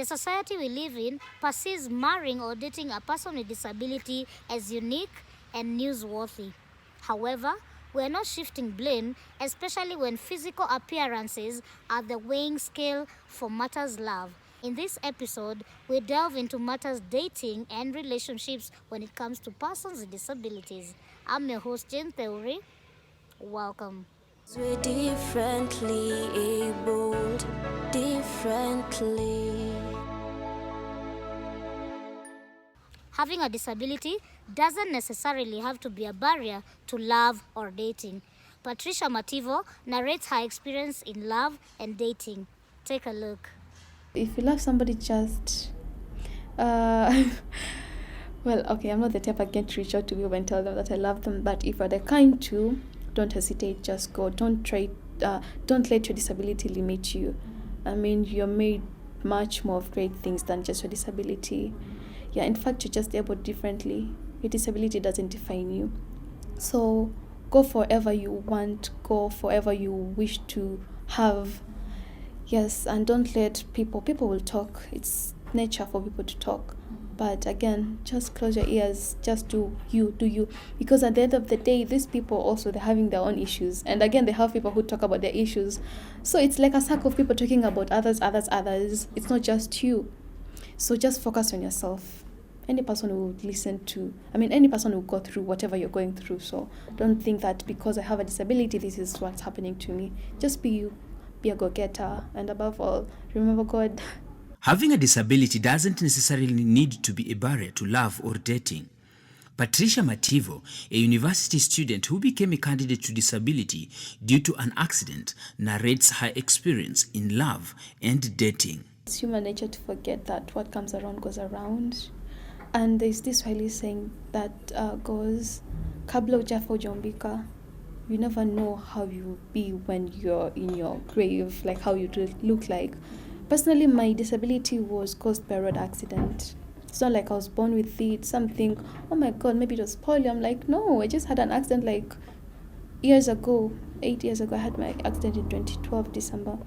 The society we live in perceives marrying or dating a person with disability as unique and newsworthy. However, we are not shifting blame, especially when physical appearances are the weighing scale for matters love. In this episode, we delve into matters dating and relationships when it comes to persons with disabilities. I'm your host, Jane Theory. Welcome. We're differently abled, differently. Having a disability doesn't necessarily have to be a barrier to love or dating. Patricia Mativo narrates her experience in love and dating. Take a look. If you love somebody, just well, okay, I'm not the type I can reach out to people and tell them that I love them, but if you're the kind to, don't hesitate, just go. Don't let your disability limit you. I mean, you're made much more of great things than just your disability. Yeah, in fact, you're just able differently. Your disability doesn't define you. So go forever you want, go forever you wish to have. Yes, and don't let people will talk. It's nature for people to talk. But again, just close your ears, just do you. Because at the end of the day, these people also, they're having their own issues. And again, they have people who talk about their issues. So it's like a circle of people talking about others. It's not just you. So just focus on yourself. Any person will any person will go through whatever you're going through. So don't think that because I have a disability, this is what's happening to me. Just be you. Be a go-getter, and above all, remember God. Having a disability doesn't necessarily need to be a barrier to love or dating. Patricia Mativo, a university student who became a candidate to disability due to an accident, narrates her experience in love and dating. It's human nature to forget that what comes around goes around. And there's this Swahili saying that goes, kabla ujafa hujaumbika. You never know how you be when you're in your grave, like how you look like. Personally, my disability was caused by a road accident. It's not like I was born with it, something, oh my God, maybe it was polio. I'm like, no, I just had an accident like 8 years ago. I had my accident in 2012, December.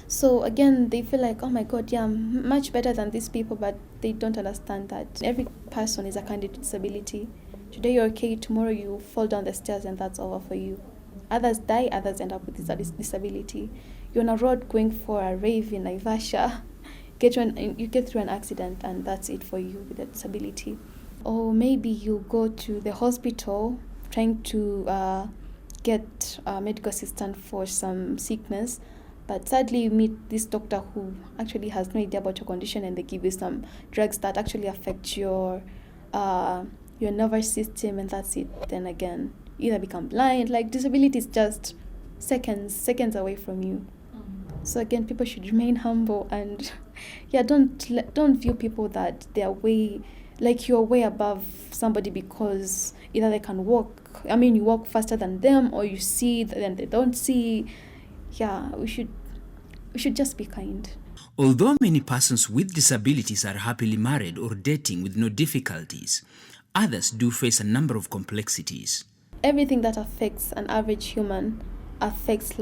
So again, they feel like, oh my God, yeah, I'm much better than these people, but they don't understand that every person is a kind of disability. Today you're okay, tomorrow you fall down the stairs and that's over for you. Others die, others end up with this disability. You're on a road going for a rave in Naivasha, you get through an accident and that's it for you with a disability. Or maybe you go to the hospital trying to get a medical assistance for some sickness, but sadly you meet this doctor who actually has no idea about your condition and they give you some drugs that actually affect your nervous system, and that's it. Then again, you either become blind. Like, disability is just seconds away from you. So again, people should remain humble and don't view people that they are you're way above somebody because either they can walk. I mean, you walk faster than them, or you see then they don't see. Yeah, we should just be kind. Although many persons with disabilities are happily married or dating with no difficulties, others do face a number of complexities. Everything that affects an average human affects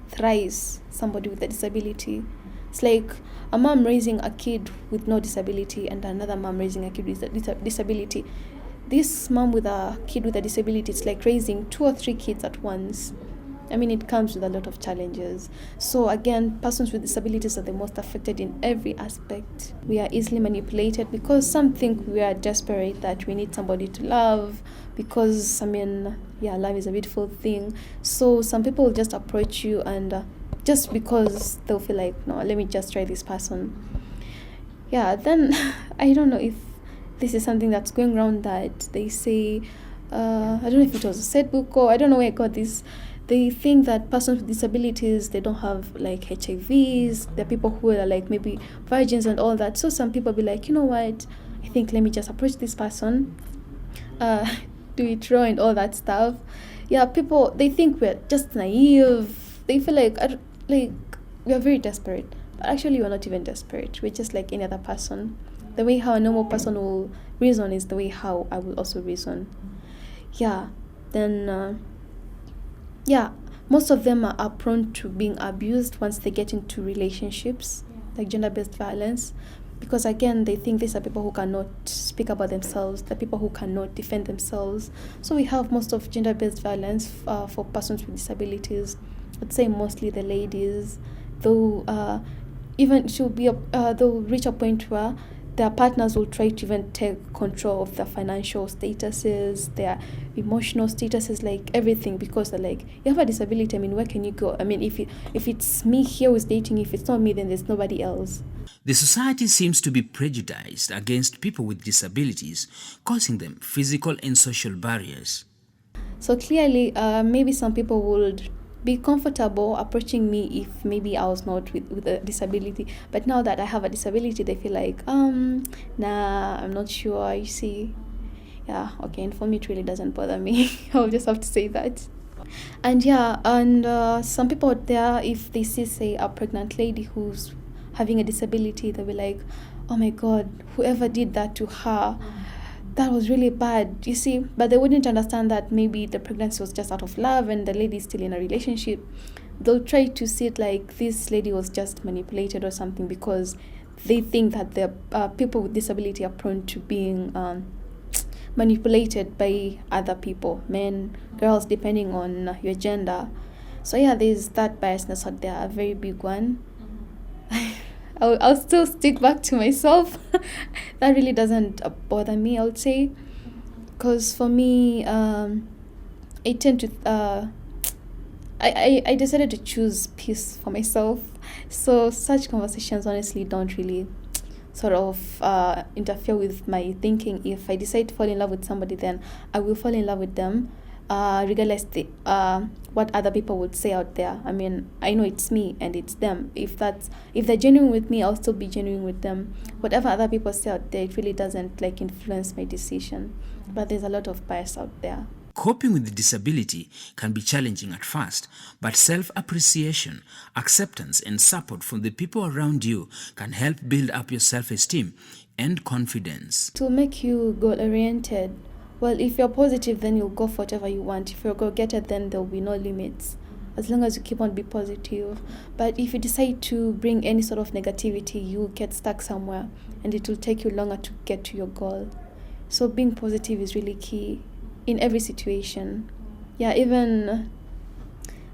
thrice somebody with a disability. It's like a mom raising a kid with no disability and another mom raising a kid with a disability. This mom with a kid with a disability, it's like raising 2 or 3 kids at once. I mean, it comes with a lot of challenges. So again, persons with disabilities are the most affected in every aspect. We are easily manipulated because some think we are desperate, that we need somebody to love because, love is a beautiful thing. So some people will just approach you and just because they'll feel like, no, let me just try this person. Yeah, then I don't know if this is something that's going around that they say, I don't know if it was a said book or I don't know where I got this. They think that persons with disabilities, they don't have HIVs. There are people who are maybe virgins and all that. So some people be like, you know what? I think let me just approach this person, do it raw and all that stuff. Yeah, people, they think we're just naive. They feel like we are very desperate. But actually, we're not even desperate. We're just like any other person. The way how a normal person will reason is the way how I will also reason. Yeah, then... most of them are prone to being abused once they get into relationships. like gender-based violence, because again they think these are people who cannot speak about themselves, the people who cannot defend themselves. So we have most of gender-based violence for persons with disabilities. I'd say mostly the ladies, though even should be they'll reach a point where their partners will try to even take control of their financial statuses, their emotional statuses, like everything, because they're like, you have a disability, I mean, where can you go? I mean, if it's me here who's dating, if it's not me, then there's nobody else. The society seems to be prejudiced against people with disabilities, causing them physical and social barriers. So clearly, maybe some people would be comfortable approaching me if maybe I was not with a disability. But now that I have a disability, they feel like, nah, I'm not sure, you see. Yeah, okay, and for me, it really doesn't bother me. I'll just have to say that. And yeah, and some people out there, if they see, say, a pregnant lady who's having a disability, they'll be like, oh my God, whoever did that to her, that was really bad, you see. But they wouldn't understand that maybe the pregnancy was just out of love and the lady is still in a relationship. They'll try to see it like this lady was just manipulated or something, because they think that the people with disability are prone to being manipulated by other people, men, girls, depending on your gender. So yeah, there's that biasness out there, a very big one. I'll still stick back to myself. That really doesn't bother me, I would say, because for me, I tend to I decided to choose peace for myself. So such conversations honestly don't really sort of interfere with my thinking. If I decide to fall in love with somebody, then I will fall in love with them, regardless what other people would say out there. I mean, I know it's me and it's them. If they're genuine with me, I'll still be genuine with them. Whatever other people say out there, it really doesn't like influence my decision. But there's a lot of bias out there. Coping with disability can be challenging at first, but self-appreciation, acceptance, and support from the people around you can help build up your self-esteem and confidence. To make you goal-oriented, well, if you're positive, then you'll go for whatever you want. If you're a go-getter, then there'll be no limits, as long as you keep on being positive. But if you decide to bring any sort of negativity, you'll get stuck somewhere, and it will take you longer to get to your goal. So being positive is really key in every situation. Yeah, even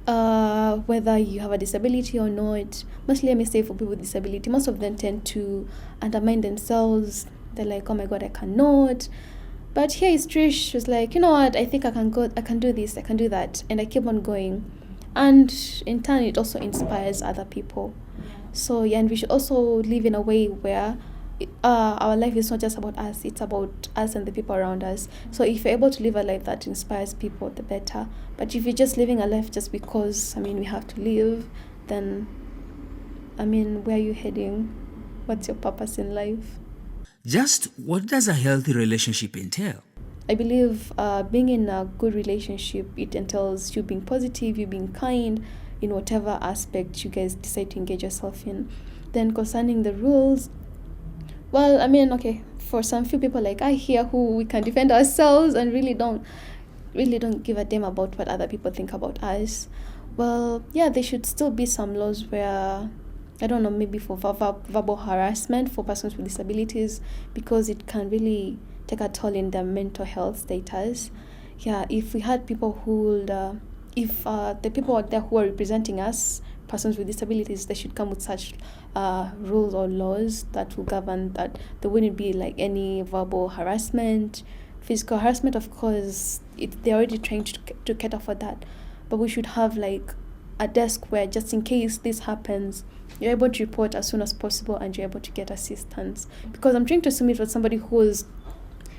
whether you have a disability or not. Mostly, let me say, for people with disability, most of them tend to undermine themselves. They're like, oh my God, I cannot. But here is Trish, who's like, you know what, I think I can do this, I can do that, and I keep on going. And in turn, it also inspires other people. So yeah, and we should also live in a way where our life is not just about us, it's about us and the people around us. So if you're able to live a life that inspires people, the better. But if you're just living a life just because, I mean, we have to live, then, I mean, where are you heading? What's your purpose in life? Just what does a healthy relationship entail? I believe being in a good relationship, it entails you being positive, you being kind in whatever aspect you guys decide to engage yourself in. Then concerning the rules, well, I mean, okay, for some few people like I here who we can defend ourselves and really don't give a damn about what other people think about us. Well, yeah, there should still be some laws where, I don't know, maybe for verbal harassment for persons with disabilities, because it can really take a toll in their mental health status. Yeah, if we had people who would, if the people out there who are representing us, persons with disabilities, they should come with such rules or laws that will govern that. There wouldn't be like any verbal harassment, physical harassment. Of course, they're already trying to cater for that, but we should have like a desk where, just in case this happens, you're able to report as soon as possible and you're able to get assistance. Because I'm trying to assume it was somebody who's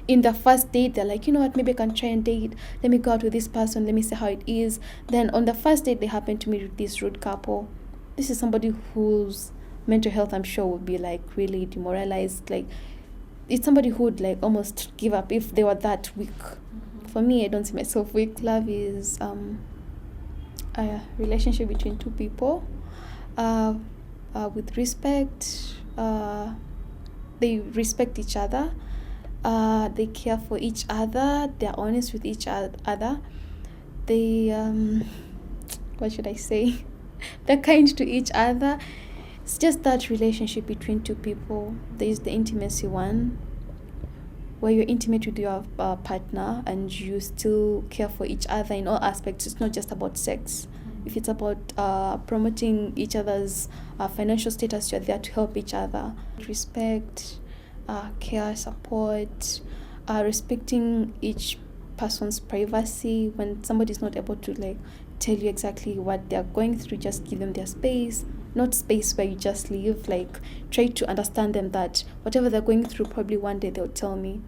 in the first date, they're like, you know what, maybe I can try and date, let me go out with this person, let me see how it is. Then on the first date, they happen to meet with this rude couple. This is somebody whose mental health, I'm sure, would be like really demoralized. Like, it's somebody who would like almost give up if they were that weak. For me, I don't see myself weak. Love is a relationship between two people with respect. They respect each other. They care for each other. They're honest with each other. They what should I say? They're kind to each other. It's just that relationship between two people. There is the intimacy one, where you're intimate with your partner and you still care for each other in all aspects. It's not just about sex. If it's about promoting each other's financial status, you're there to help each other. Respect, care, support, respecting each person's privacy. When somebody's not able to like tell you exactly what they're going through, just give them their space. Not space where you just leave. Like, try to understand them that whatever they're going through, probably one day they'll tell me.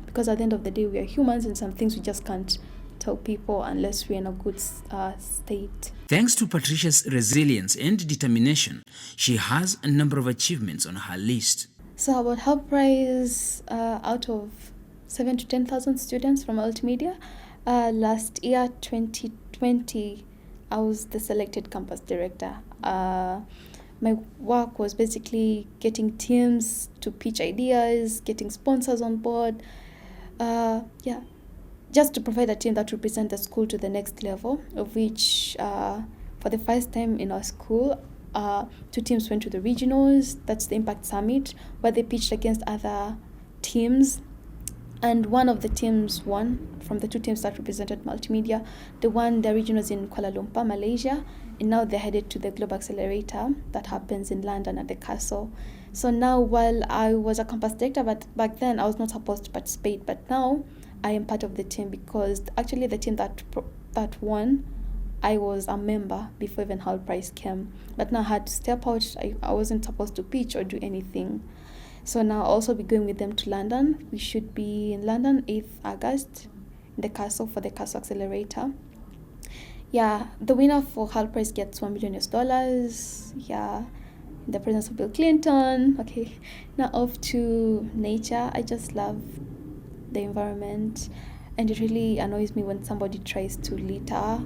Because at the end of the day, we are humans, and some things we just can't tell people unless we're in a good state. Thanks to Patricia's resilience and determination, she has a number of achievements on her list. So about Help Prize, out of 7,000 to 10,000 students from multimedia, last year, 2020, I was the selected campus director. My work was basically getting teams to pitch ideas, getting sponsors on board, just to provide a team that represent the school to the next level, of which for the first time in our school, 2 teams went to the regionals. That's the Impact Summit, where they pitched against other teams. And one of the teams won from the 2 teams that represented multimedia. They won their regionals in Kuala Lumpur, Malaysia, and now they're headed to the Global Accelerator that happens in London at the Castle. So now, while I was a campus director, but back then I was not supposed to participate, but now I am part of the team, because actually the team that won, I was a member before even Help Prize came. But now I had to step out. I wasn't supposed to pitch or do anything. So now I'll also be going with them to London. We should be in London 8th August in the Castle for the Castle Accelerator. Yeah, the winner for Help Prize gets $1 million. Yeah, in the presence of Bill Clinton. Okay, now off to nature. I just love the environment, and it really annoys me when somebody tries to litter.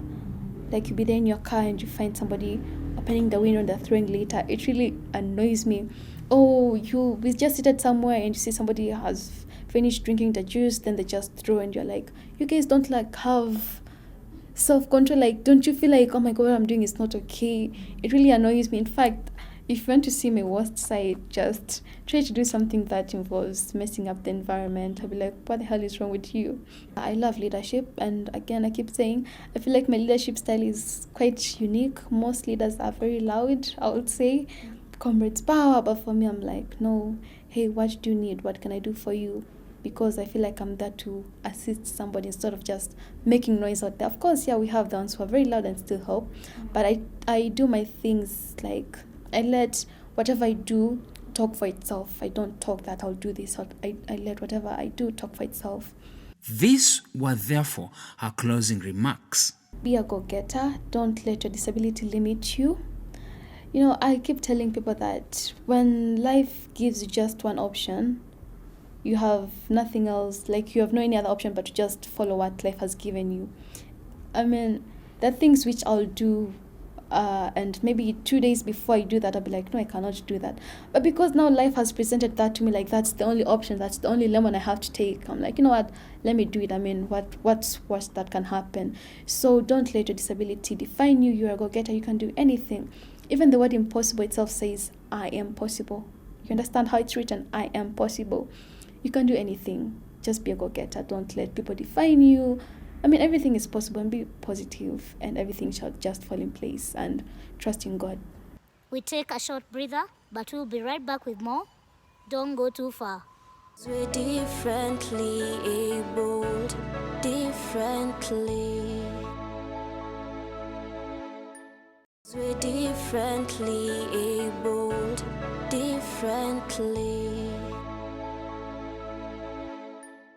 Like, you be there in your car and you find somebody opening the window and they're throwing litter. It really annoys me. Oh, we just seated somewhere and you see somebody has finished drinking the juice, then they just throw, and you're like, you guys don't like have self-control. Like, don't you feel like, oh my god, what I'm doing is not okay? It really annoys me. In fact, if you want to see my worst side, just try to do something that involves messing up the environment. I'll be like, what the hell is wrong with you? I love leadership, and again, I keep saying, I feel like my leadership style is quite unique. Most leaders are very loud, I would say, comrades power, but for me, I'm like, no, hey, what do you need? What can I do for you? Because I feel like I'm there to assist somebody instead of just making noise out there. Of course, yeah, we have the ones who are very loud and still help, but I do my things, like, I let whatever I do talk for itself. I don't talk that I'll do this. I let whatever I do talk for itself. These were therefore her closing remarks. Be a go-getter. Don't let your disability limit you. You know, I keep telling people that when life gives you just one option, you have nothing else. Like, you have no any other option but to just follow what life has given you. I mean, there are things which I'll do, and maybe 2 days before I do that, I'll be like, no, I cannot do that. But because now life has presented that to me, like, that's the only option, that's the only lemon I have to take, I'm like, you know what, let me do it. I mean, what's worse that can happen? So don't let your disability define you. You're a go-getter. You can do anything. Even the word impossible itself says, I am possible. You understand how it's written? I am possible. You can do anything. Just be a go-getter. Don't let people define you. I mean, everything is possible, and be positive, and everything shall just fall in place, and trust in God. We take a short breather, but we'll be right back with more. Don't go too far. We're differently abled, differently. We're differently abled, differently.